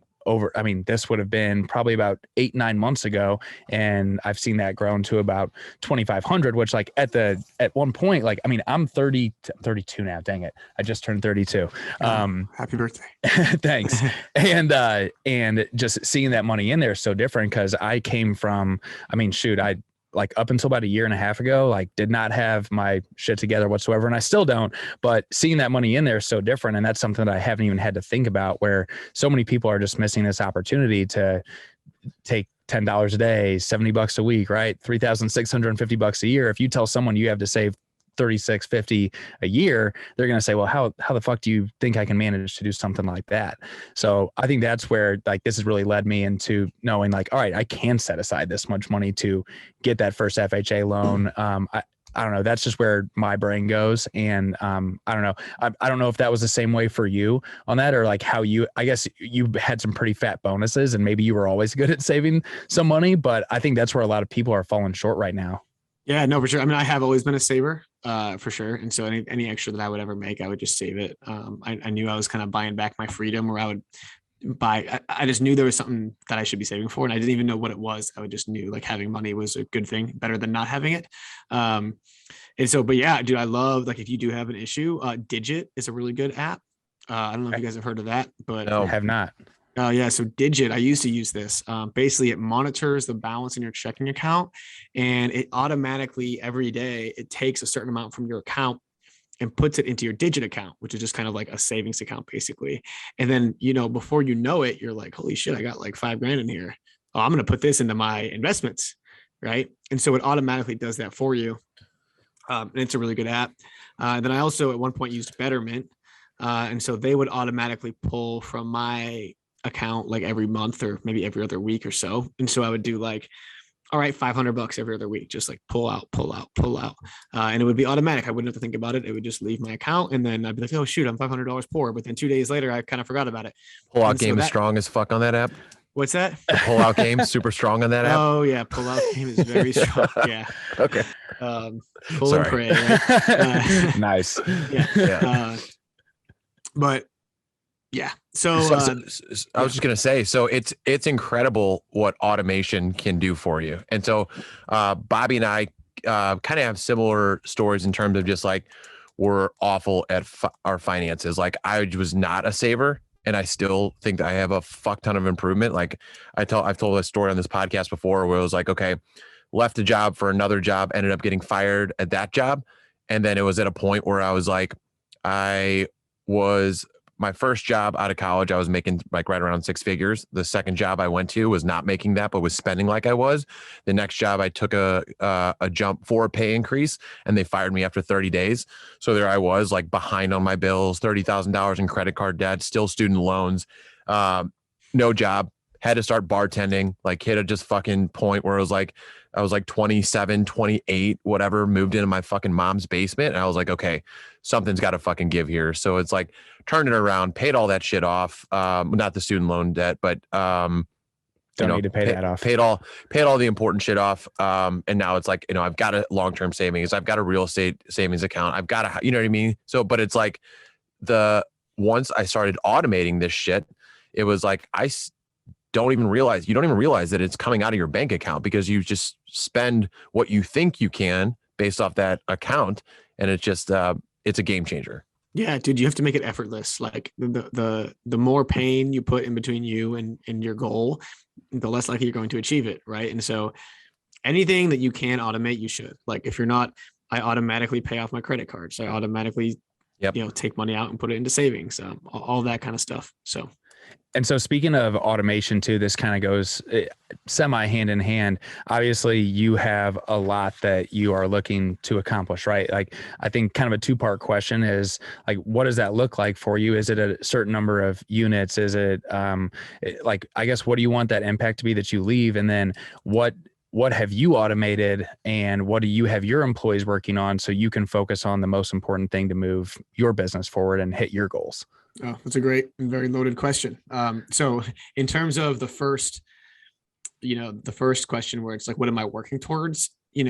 [SPEAKER 2] this would have been probably about 8-9 months ago. And I've seen that grown to about 2,500, which like at one point, like, I mean, I'm 32 now, dang it. I just turned 32.
[SPEAKER 3] Happy birthday.
[SPEAKER 2] Thanks. And just seeing that money in there is so different, because I came from, I like up until about 1.5 years ago, like did not have my shit together whatsoever. And I still don't, but seeing that money in there is so different. And that's something that I haven't even had to think about, where so many people are just missing this opportunity to take $10 a day, $70 a week, right? $3,650 a year. If you tell someone you have to save $36.50 a year, they're going to say, well, how the fuck do you think I can manage to do something like that? So I think that's where like this has really led me into knowing like, all right, I can set aside this much money to get that first FHA loan. I don't know. That's just where my brain goes. And I don't know. I don't know if that was the same way for you on that, or like how I guess you had some pretty fat bonuses and maybe you were always good at saving some money, but I think that's where a lot of people are falling short right now.
[SPEAKER 3] Yeah, no, for sure. I mean, I have always been a saver, for sure. And so any extra that I would ever make, I would just save it. I knew I was kind of buying back my freedom, where I would buy. I just knew there was something that I should be saving for, and I didn't even know what it was. I would just knew like having money was a good thing, better than not having it. And so, but yeah, dude, I love like if you do have an issue, Digit is a really good app. I don't know if you guys have heard of that, but
[SPEAKER 2] No, have not.
[SPEAKER 3] yeah. So Digit, I used to use this. Basically, it monitors the balance in your checking account, and it automatically every day it takes a certain amount from your account and puts it into your Digit account, which is just kind of like a savings account, basically. And then before you know it, you're like, holy shit, I got like $5,000 in here. Oh, I'm gonna put this into my investments, right? And so it automatically does that for you. And it's a really good app. Then I also at one point used Betterment, and so they would automatically pull from my account like every month or maybe every other week or so. And so I would do like, all right, $500 every other week, just like pull out. And it would be automatic. I wouldn't have to think about it. It would just leave my account. And then I'd be like, oh shoot, I'm $500 poor. But then 2 days later, I kind of forgot about it.
[SPEAKER 1] Pull out game is strong as fuck on that app.
[SPEAKER 3] What's that?
[SPEAKER 1] The pull out game is super strong on that app.
[SPEAKER 3] Oh yeah. Pull out game is very strong. Yeah.
[SPEAKER 1] Okay.
[SPEAKER 3] Pull and pray. Right?
[SPEAKER 2] Nice.
[SPEAKER 3] Yeah. But yeah. So
[SPEAKER 1] I was just gonna say, so it's incredible what automation can do for you. And so Bobby and I kind of have similar stories in terms of just like we're awful at our finances. Like I was not a saver, and I still think that I have a fuck ton of improvement. Like I've told a story on this podcast before where it was like, okay, left a job for another job, ended up getting fired at that job, and then it was at a point where I was like, my first job out of college, I was making like right around 6 figures. The second job I went to was not making that, but was spending like I was. The next job I took a jump for a pay increase, and they fired me after 30 days. So there I was like behind on my bills, $30,000 in credit card debt, still student loans, no job, had to start bartending, like hit a just fucking point where I was like 27, 28, whatever, moved into my fucking mom's basement. And I was like, okay, something's got to fucking give here. So it's like turned it around, paid all that shit off. Not the student loan debt, but
[SPEAKER 2] don't need to pay that off.
[SPEAKER 1] Paid all the important shit off. And now it's like, I've got a long-term savings. I've got a real estate savings account. I've got you know what I mean? So, but it's like once I started automating this shit, it was like, you don't even realize that it's coming out of your bank account, because you just spend what you think you can based off that account. And it's just, it's a game changer.
[SPEAKER 3] Yeah, dude, you have to make it effortless. Like the more pain you put in between you and your goal, the less likely you're going to achieve it. Right. And so anything that you can automate, you should. Like if you're not, I automatically pay off my credit cards. So I automatically, take money out and put it into savings, all that kind of stuff. So.
[SPEAKER 2] And so speaking of automation too, this kind of goes semi hand in hand. Obviously you have a lot that you are looking to accomplish, right? Like I think kind of a 2-part question is like, what does that look like for you? Is it a certain number of units? Is it like, I guess, what do you want that impact to be that you leave? And then what have you automated, and what do you have your employees working on so you can focus on the most important thing to move your business forward and hit your goals?
[SPEAKER 3] Oh, that's a great and very loaded question. So in terms of the first question where it's like, what am I working towards? The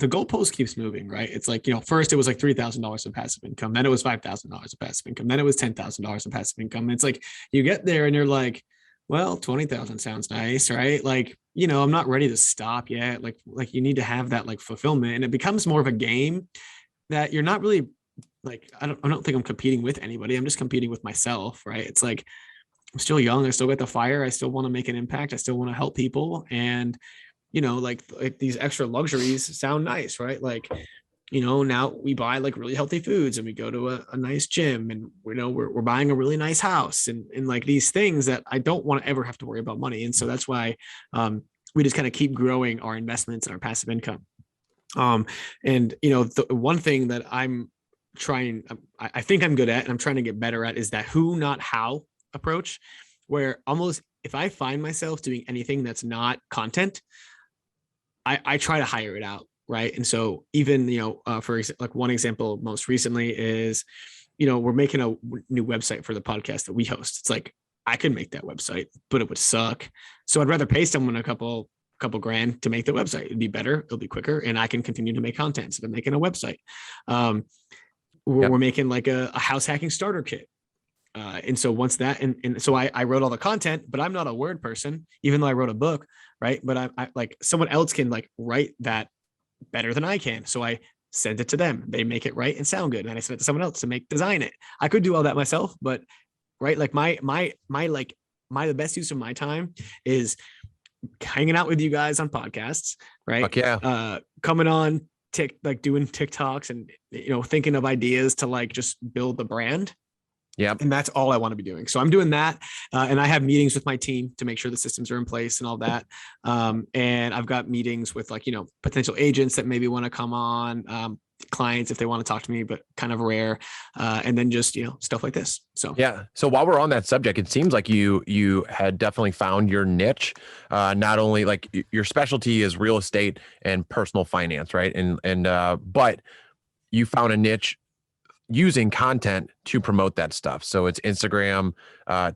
[SPEAKER 3] goalpost keeps moving, right? It's like, first it was like $3,000 of passive income. Then it was $5,000 of passive income. Then it was $10,000 of passive income. And it's like, you get there and you're like, well, 20,000 sounds nice, right? Like, I'm not ready to stop yet. Like you need to have that like fulfillment, and it becomes more of a game that you're not really like, I don't think I'm competing with anybody. I'm just competing with myself, right? It's like, I'm still young. I still got the fire. I still want to make an impact. I still want to help people. And, like these extra luxuries sound nice, right? Like, now we buy like really healthy foods, and we go to a nice gym, and we're buying a really nice house, and like these things that I don't want to ever have to worry about money. And so that's why we just kind of keep growing our investments and our passive income. Um, and the one thing that I think I'm good at, and I'm trying to get better at, is that who, not how approach, where almost if I find myself doing anything that's not content, I try to hire it out. Right. And so even, for like one example, most recently is, we're making a new website for the podcast that we host. It's like, I could make that website, but it would suck. So I'd rather pay someone a couple grand to make the website. It'd be better. It'll be quicker. And I can continue to make content instead of making a website. We're making like a house hacking starter kit. And so once that, and so I wrote all the content, but I'm not a word person, even though I wrote a book. Right. But I like someone else can like write that better than I can. So I send it to them. They make it right and sound good. And I send it to someone else to design it. I could do all that myself, but right. Like the best use of my time is hanging out with you guys on podcasts, right?
[SPEAKER 1] Fuck yeah.
[SPEAKER 3] Coming on doing TikToks and, thinking of ideas to like just build the brand.
[SPEAKER 1] Yeah.
[SPEAKER 3] And that's all I want to be doing. So I'm doing that. And I have meetings with my team to make sure the systems are in place and all that. And I've got meetings with potential agents that maybe want to come on, clients if they want to talk to me, but kind of rare. And then just, stuff like this. So,
[SPEAKER 1] yeah. So while we're on that subject, it seems like you had definitely found your niche. Not only like your specialty is real estate and personal finance, right? But you found a niche using content to promote that stuff. So it's Instagram,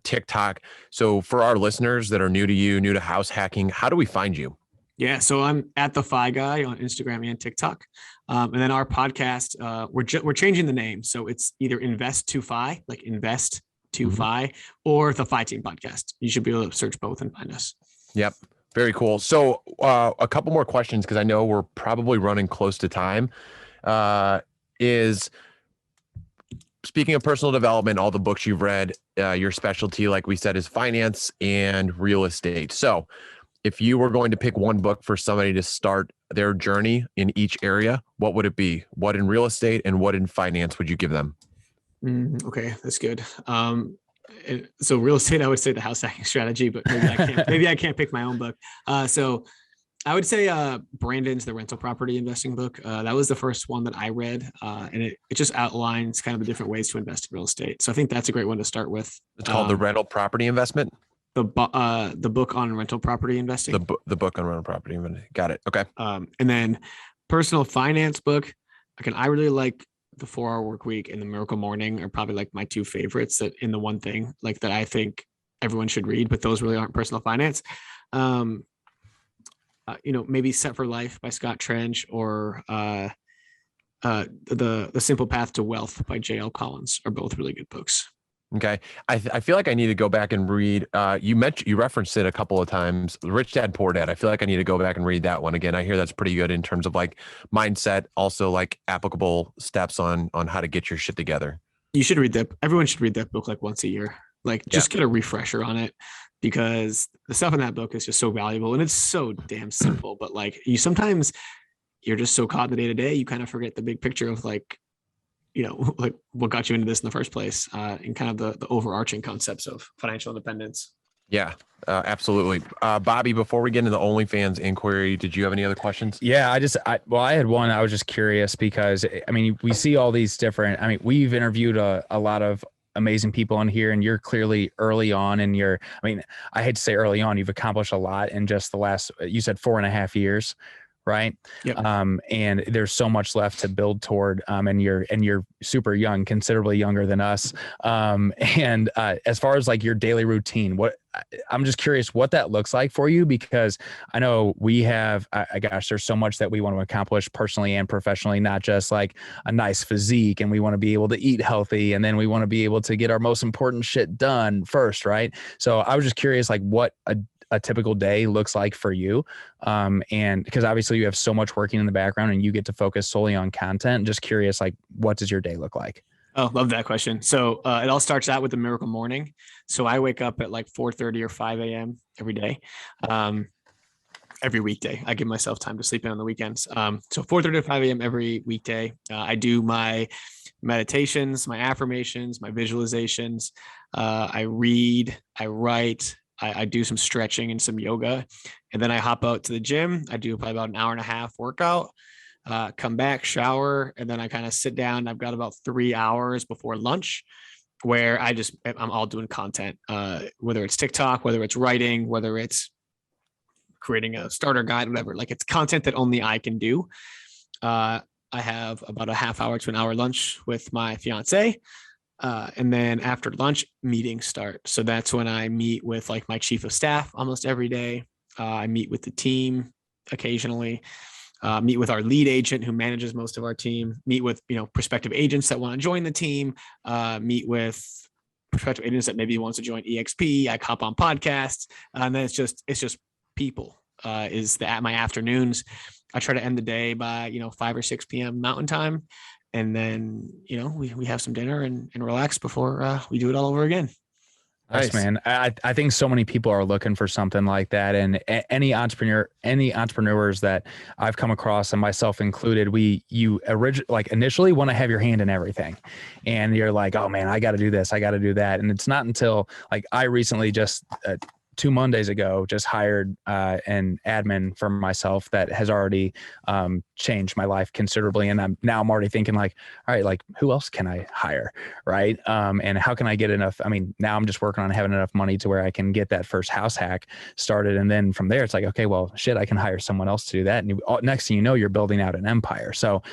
[SPEAKER 1] TikTok. So for our listeners that are new to you, new to house hacking, how do we find you?
[SPEAKER 3] Yeah, so I'm at the Fi Guy on Instagram and TikTok, and then our podcast, we're changing the name, so it's either Invest to Fi, like Invest to Fi, or the Fi Team Podcast. You should be able to search both and find us.
[SPEAKER 1] Yep, very cool. So a couple more questions because I know we're probably running close to time. Is speaking of personal development, all the books you've read, your specialty, like we said, is finance and real estate. So if you were going to pick one book for somebody to start their journey in each area, what would it be? What in real estate and what in finance would you give them?
[SPEAKER 3] Okay, that's good. So real estate, I would say the house hacking strategy, but maybe I can't pick my own book. So I would say Brandon's The Rental Property Investing book. That was the first one that I read, and it just outlines kind of the different ways to invest in real estate. So I think that's a great one to start with.
[SPEAKER 1] It's called The Rental Property Investment.
[SPEAKER 3] The book on rental property investing.
[SPEAKER 1] The book on rental property investing. Got it. Okay.
[SPEAKER 3] And then personal finance book. I really like The 4-Hour Work Week and The Miracle Morning are probably like my two favorites that in the one thing like that I think everyone should read, but those really aren't personal finance. Maybe Set for Life by Scott Trench or the Simple Path to Wealth by J.L. Collins are both really good books.
[SPEAKER 1] Okay. I feel like I need to go back and read, you referenced it a couple of times, Rich Dad, Poor Dad. I feel like I need to go back and read that one again. I hear that's pretty good in terms of like mindset, also like applicable steps on how to get your shit together.
[SPEAKER 3] You should read that. Everyone should read that book like once a year. Like just get a refresher on it because the stuff in that book is just so valuable and it's so damn simple. But like sometimes you're just so caught in the day to day, you kind of forget the big picture of like what got you into this in the first place, and kind of the overarching concepts of financial independence.
[SPEAKER 1] Yeah, absolutely. Bobby, before we get into the OnlyFans inquiry, did you have any other questions?
[SPEAKER 2] Yeah, I had one. I was just curious because we see all these different, we've interviewed a lot of amazing people on here and you're clearly early on in I hate to say early on, you've accomplished a lot in just the last, you said 4.5 years. Right.
[SPEAKER 3] Yep.
[SPEAKER 2] And there's so much left to build toward. And you're super young, considerably younger than us. And as far as like your daily routine, I'm just curious what that looks like for you, because I know we have, there's so much that we want to accomplish personally and professionally, not just like a nice physique. And we want to be able to eat healthy. And then we want to be able to get our most important shit done first. Right. So I was just curious, like what a typical day looks like for you. And because obviously you have so much working in the background and you get to focus solely on content. Just curious, like, what does your day look like?
[SPEAKER 3] Oh, love that question. So it all starts out with the Miracle Morning. So I wake up at like 4:30 or 5 a.m. every day. Every weekday. I give myself time to sleep in on the weekends. So 4:30 to 5 a.m. every weekday. I do my meditations, my affirmations, my visualizations. I read, I write, I do some stretching and some yoga, and then I hop out to the gym. I do probably about an hour and a half workout. come back, shower, and then I kind of sit down. I've got about 3 hours before lunch where I'm all doing content, whether it's TikTok, whether it's writing, whether it's creating a starter guide, whatever. Like it's content that only I can do. I have about a half hour to an hour lunch with my fiance. And then after lunch, meetings start. So that's when I meet with like my chief of staff almost every day. I meet with the team occasionally, meet with our lead agent who manages most of our team, meet with, prospective agents that want to join the team, meet with prospective agents that maybe wants to join EXP. I hop on podcasts, and then it's just people, at my afternoons. I try to end the day by, 5 or 6 p.m. Mountain Time. And then, we have some dinner and relax before we do it all over again.
[SPEAKER 2] Nice, man. I think so many people are looking for something like that. And any entrepreneurs that I've come across, and myself included, initially want to have your hand in everything. And you're like, oh man, I got to do this. I got to do that. And it's not until like I recently just 2 Mondays ago, just hired an admin for myself that has already changed my life considerably. And I'm already thinking like, all right, like who else can I hire? Right. And how can I get enough? I mean, now I'm just working on having enough money to where I can get that first house hack started. And then from there, it's like, okay, well, shit, I can hire someone else to do that. And next thing you know, you're building out an empire. So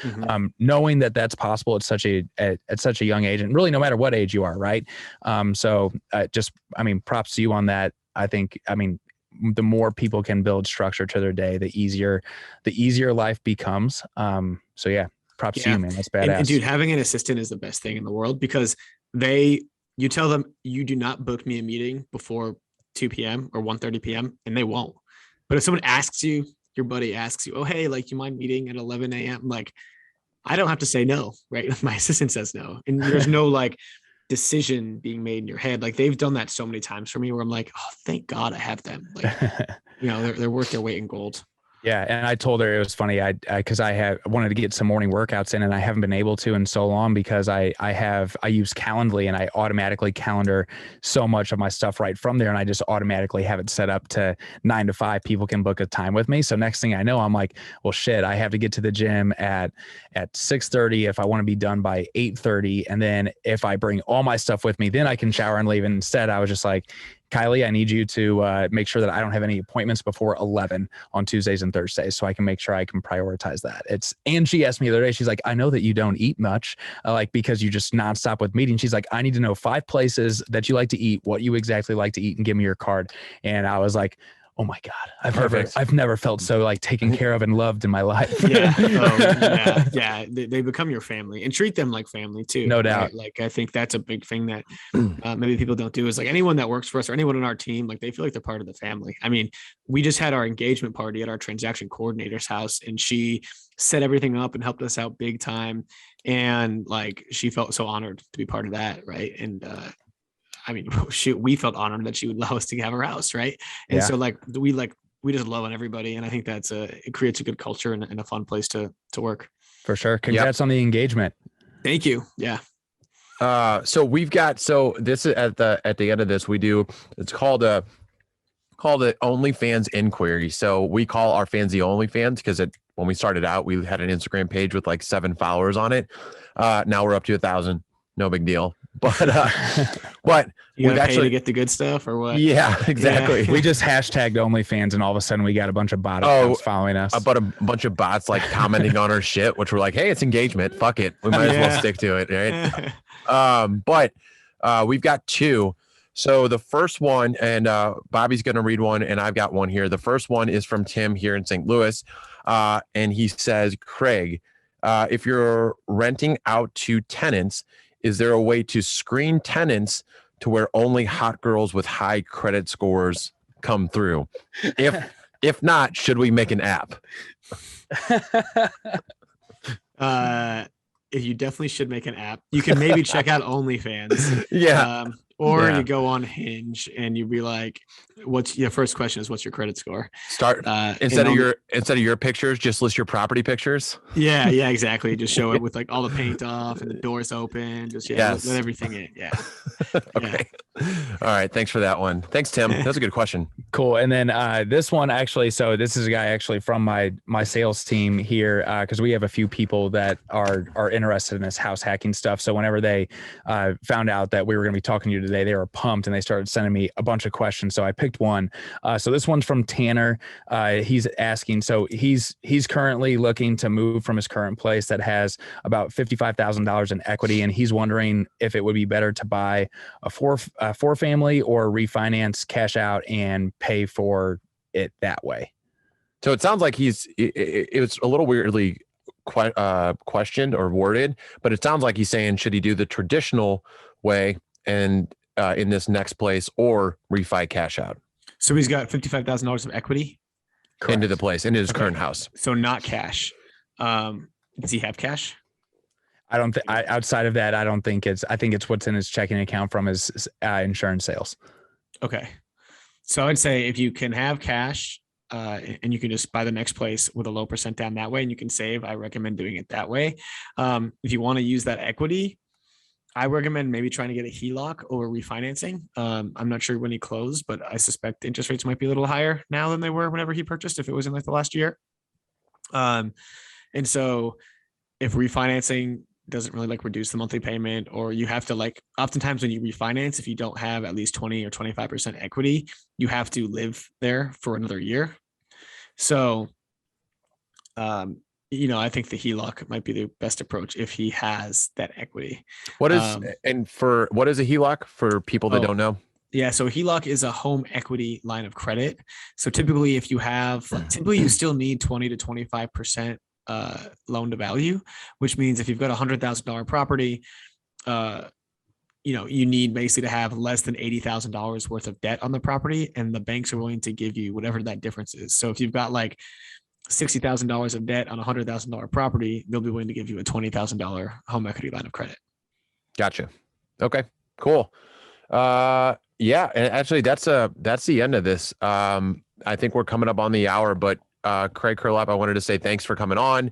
[SPEAKER 2] knowing that that's possible at such a young age, and really no matter what age you are. Right. Props to you on that. I think, the more people can build structure to their day, the easier life becomes. So yeah, props to you, man. That's badass.
[SPEAKER 3] And dude, having an assistant is the best thing in the world because you tell them you do not book me a meeting before 2 p.m. or 1:30 p.m. and they won't. But if someone asks you, your buddy asks you, oh, hey, like you mind meeting at 11 a.m.? Like, I don't have to say no, right? My assistant says no. And there's no like decision being made in your head. Like they've done that so many times for me where I'm like, oh, thank God I have them. Like, they're worth their weight in gold.
[SPEAKER 2] Yeah. And I told her it was funny. Cause I wanted to get some morning workouts in and I haven't been able to in so long because I use Calendly and I automatically calendar so much of my stuff right from there. And I just automatically have it set up to 9 to 5. People can book a time with me. So next thing I know, I'm like, well, shit, I have to get to the gym at 6:30 if I want to be done by 8:30. And then if I bring all my stuff with me, then I can shower and leave. And instead I was just like, Kylie, I need you to make sure that I don't have any appointments before 11 on Tuesdays and Thursdays so I can make sure I can prioritize that. And she asked me the other day, she's like, I know that you don't eat much, because you just nonstop with meetings. She's like, I need to know 5 places that you like to eat, what you exactly like to eat, and give me your card. And I was like, oh my God, I've never felt so like taken care of and loved in my life.
[SPEAKER 3] Yeah. They become your family and treat them like family too.
[SPEAKER 2] No doubt.
[SPEAKER 3] Right? Like, I think that's a big thing that maybe people don't do is like anyone that works for us or anyone in our team, like they feel like they're part of the family. I mean, we just had our engagement party at our transaction coordinator's house and she set everything up and helped us out big time. And like, she felt so honored to be part of that. Right. And, we felt honored that she would allow us to have her house, right? And so we just love on everybody, and I think it creates a good culture and a fun place to work.
[SPEAKER 2] For sure. Congrats on the engagement.
[SPEAKER 3] Thank you. Yeah.
[SPEAKER 1] So this is at the end of this it's called the OnlyFans inquiry. So we call our fans the OnlyFans because when we started out, we had an Instagram page with like 7 followers on it. Now we're up to 1,000. No big deal. But
[SPEAKER 3] you gotta pay to get the good stuff or what?
[SPEAKER 1] Yeah, exactly.
[SPEAKER 2] We just hashtagged OnlyFans and all of a sudden we got a bunch of bot accounts following us.
[SPEAKER 1] About a bunch of bots like commenting on our shit, which were like, hey, it's engagement. Fuck it. We might as well stick to it, right? But we've got 2. So the first one, and Bobby's going to read one, and I've got one here. The first one is from Tim here in St. Louis. And he says, Craig, if you're renting out to tenants, is there a way to screen tenants to where only hot girls with high credit scores come through? If not, should we make an app?
[SPEAKER 3] You definitely should make an app. You can maybe check out OnlyFans.
[SPEAKER 1] Yeah.
[SPEAKER 3] Or
[SPEAKER 2] Yeah.
[SPEAKER 3] you go on Hinge and you be like, what's your first question is what's your credit score?
[SPEAKER 1] Start
[SPEAKER 3] And
[SPEAKER 1] instead of
[SPEAKER 3] on-
[SPEAKER 1] your pictures, just list your property pictures.
[SPEAKER 3] yeah, exactly. Just show it with like all the paint off and the doors open. Just
[SPEAKER 1] Yes.
[SPEAKER 3] let everything in. Yeah.
[SPEAKER 1] Okay. All right. Thanks for that one. Thanks, Tim. That's a good question.
[SPEAKER 2] Cool. And then this one actually, so this is a guy actually from my sales team here, because we have a few people that are interested in this house hacking stuff. So whenever they found out that we were going to be talking to you today, they were pumped and they started sending me a bunch of questions. So I picked one. So this one's from Tanner. He's asking, so he's currently looking to move from his current place that has about $55,000 in equity, and he's wondering if it would be better to buy a four family or refinance, cash out, and pay for it that way.
[SPEAKER 1] So it sounds like it was a little weirdly questioned or worded, but it sounds like he's saying, should he do the traditional way and in this next place or refi cash out
[SPEAKER 3] So he's got $55,000 of equity
[SPEAKER 1] into the place, into his current house?
[SPEAKER 3] So not cash. Does he have cash?
[SPEAKER 2] I don't think outside of that, I think it's what's in his checking account from his insurance sales.
[SPEAKER 3] Okay. So I'd say if you can have cash and you can just buy the next place with a low percent down that way and you can save, I recommend doing it that way. If you want to use that equity, I recommend maybe trying to get a HELOC over refinancing. I'm not sure when he closed, but I suspect interest rates might be a little higher now than they were whenever he purchased, if it was in like the last year. And so if refinancing doesn't really like reduce the monthly payment, or you have to like, oftentimes when you refinance, if you don't have at least 20 or 25% equity, you have to live there for another year. So, I think the HELOC might be the best approach if he has that equity.
[SPEAKER 1] What is what is a HELOC for people that don't know?
[SPEAKER 3] Yeah, so HELOC is a home equity line of credit. So typically, if you have, you still need 20 to 25% loan to value, which means if you've got $100,000 property, you need basically to have less than $80,000 worth of debt on the property, and the banks are willing to give you whatever that difference is. So if you've got like $60,000 of debt on a $100,000 property, they'll be willing to give you a $20,000 home equity line of credit.
[SPEAKER 1] Gotcha. Okay, cool. Yeah, and actually that's the end of this. I think we're coming up on the hour, but Craig Curelop, I wanted to say thanks for coming on.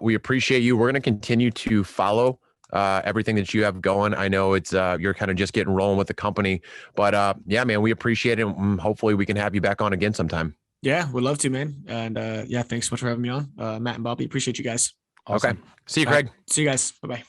[SPEAKER 1] We appreciate you. We're going to continue to follow everything that you have going. I know it's you're kind of just getting rolling with the company, but yeah, man, we appreciate it. And hopefully we can have you back on again sometime.
[SPEAKER 3] Yeah, we'd love to, man. And thanks so much for having me on. Matt and Bobby, appreciate you guys.
[SPEAKER 2] Awesome.
[SPEAKER 1] Okay. See you, Craig.
[SPEAKER 3] See you guys. Bye-bye.